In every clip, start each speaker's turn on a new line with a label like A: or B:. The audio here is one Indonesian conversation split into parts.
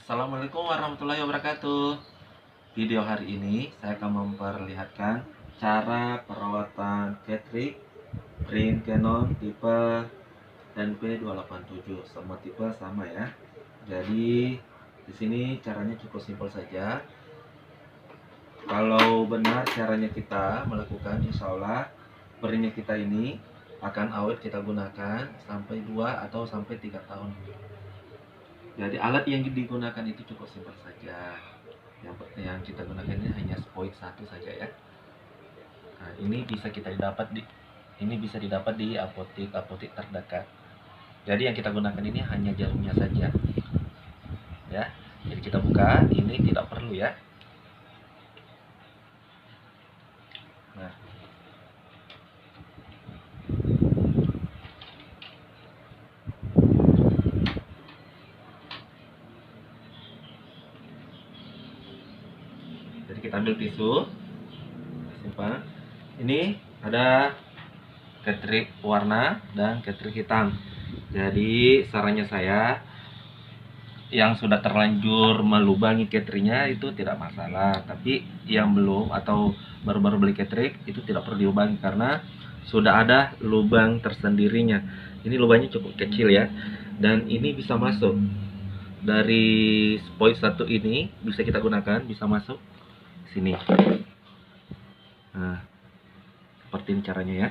A: Assalamualaikum warahmatullahi wabarakatuh. Video hari ini saya akan memperlihatkan cara perawatan Catrick print Canon tipe NP287. Semua tipe sama ya. Jadi di sini caranya cukup simpel saja. Kalau benar caranya kita melakukan, insya Allah printnya kita ini akan awet kita gunakan sampai 2 atau sampai 3 tahun. Jadi alat yang digunakan itu cukup simpel saja. Yang kita gunakan ini hanya spoit satu saja ya. Nah, ini bisa didapat di apotek terdekat. Jadi yang kita gunakan ini hanya jarumnya saja. Ya. Jadi kita buka, ini tidak perlu ya. Nah, jadi kita ambil tisu, simpan. Ini ada Catrick warna dan Catrick hitam. Jadi sarannya saya, yang sudah terlanjur melubangi Catricknya itu tidak masalah, tapi yang belum atau baru-baru beli Catrick itu tidak perlu dilubangi karena sudah ada lubang tersendirinya. Ini lubangnya cukup kecil ya, dan ini bisa masuk dari spoit satu ini, bisa kita gunakan, bisa masuk sini. Nah, seperti ini caranya ya.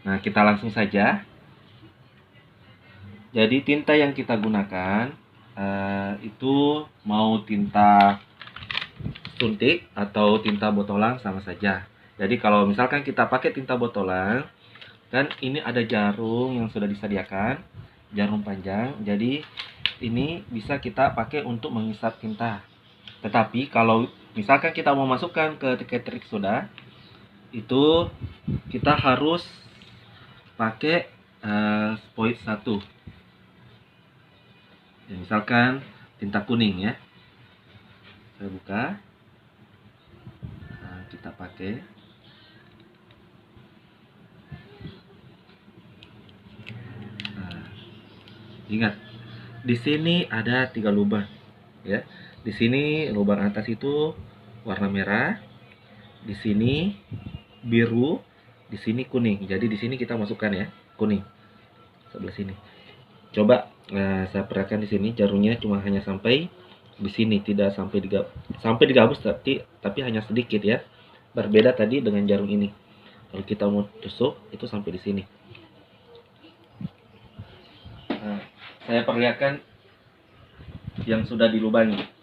A: Nah, kita langsung saja. Jadi tinta yang kita gunakan itu mau tinta suntik atau tinta botolan sama saja. Jadi kalau misalkan kita pakai tinta botolan, kan ini ada jarum yang sudah disediakan, jarum panjang. Jadi ini bisa kita pakai untuk mengisap tinta. Tetapi kalau misalkan kita mau masukkan ke Catrick soda, itu kita harus pakai spoit satu. Ya, misalkan tinta kuning ya, saya buka. Nah, kita pakai. Nah, ingat, di sini ada 3 lubang ya. Di sini lubang atas itu warna merah, di sini biru, di sini kuning. Jadi di sini kita masukkan ya kuning sebelah sini. Coba saya perhatikan di sini jarumnya cuma hanya sampai di sini, tidak sampai digabus, tapi hanya sedikit ya. Berbeda tadi dengan jarum ini. Kalau kita mau tusuk itu sampai di sini. Nah, saya perlihatkan yang sudah dilubangi.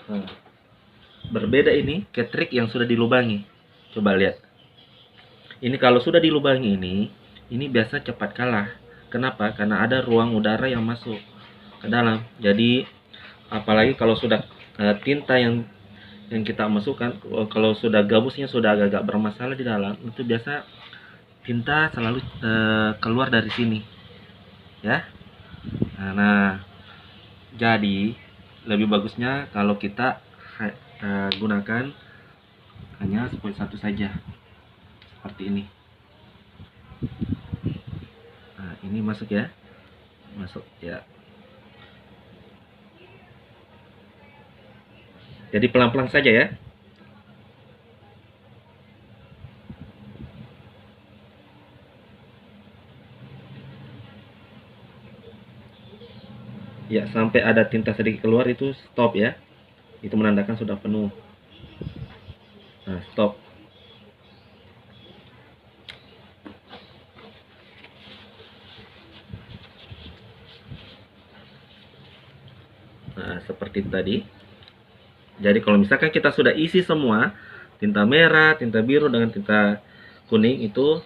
A: Nah, berbeda ini Catrick yang sudah dilubangi. Coba lihat. Ini kalau sudah dilubangi ini biasa cepat kalah. Kenapa? Karena ada ruang udara yang masuk ke dalam. Jadi apalagi kalau sudah tinta yang kita masukkan, kalau sudah gabusnya sudah agak-agak bermasalah di dalam, itu biasa tinta selalu keluar dari sini ya. Nah, jadi lebih bagusnya kalau kita gunakan hanya spoit satu saja seperti ini. Nah, ini masuk ya, masuk ya. Jadi pelan-pelan saja ya. Ya, sampai ada tinta sedikit keluar itu stop ya. Itu menandakan sudah penuh. Nah, stop. Nah, seperti tadi. Jadi kalau misalkan kita sudah isi semua, tinta merah, tinta biru dengan tinta kuning itu,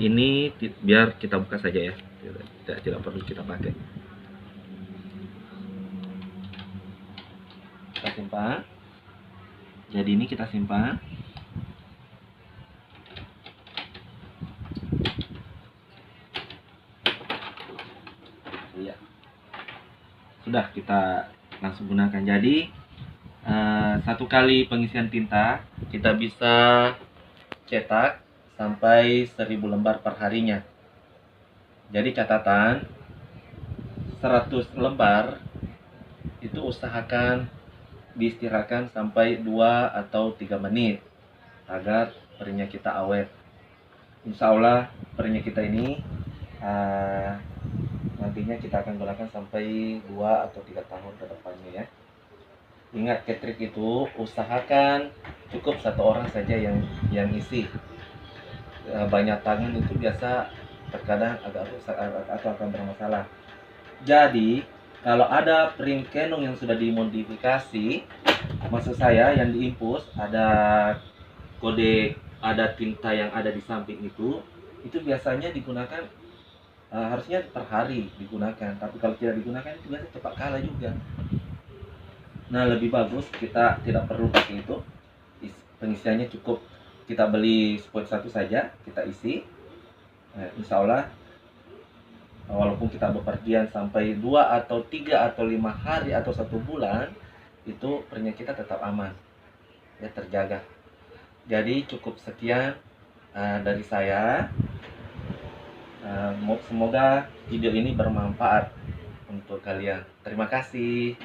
A: ini biar kita buka saja ya. Tidak perlu kita pakai. Kita simpan. Jadi ini kita simpan. Ya. Sudah, kita langsung gunakan. Jadi 1 kali pengisian tinta kita bisa cetak sampai 1000 lembar per harinya. Jadi catatan 100 lembar itu usahakan diistirahatkan sampai 2 atau 3 menit agar pernya kita awet. Insya Allah pernya kita ini nantinya kita akan gunakan sampai 2 atau 3 tahun ke depannya ya. Ingat, ketrik itu usahakan cukup 1 orang saja yang isi. Banyak tangan itu biasa terkadang agak rusak atau akan bermasalah. Jadi kalau ada pring Canon yang sudah dimodifikasi, maksud saya yang diimpus, ada kode, ada tinta yang ada di samping itu biasanya digunakan, harusnya per hari digunakan. Tapi kalau tidak digunakan itu biasanya cepat kalah juga. Nah, lebih bagus kita tidak perlu pakai itu. Pengisiannya cukup kita beli spot 1 saja, kita isi. Insya Allah walaupun kita bepergian sampai 2 atau 3 atau 5 hari atau 1 bulan, itu pernya kita tetap aman ya, terjaga. Jadi cukup sekian dari saya. Semoga video ini bermanfaat untuk kalian. Terima kasih.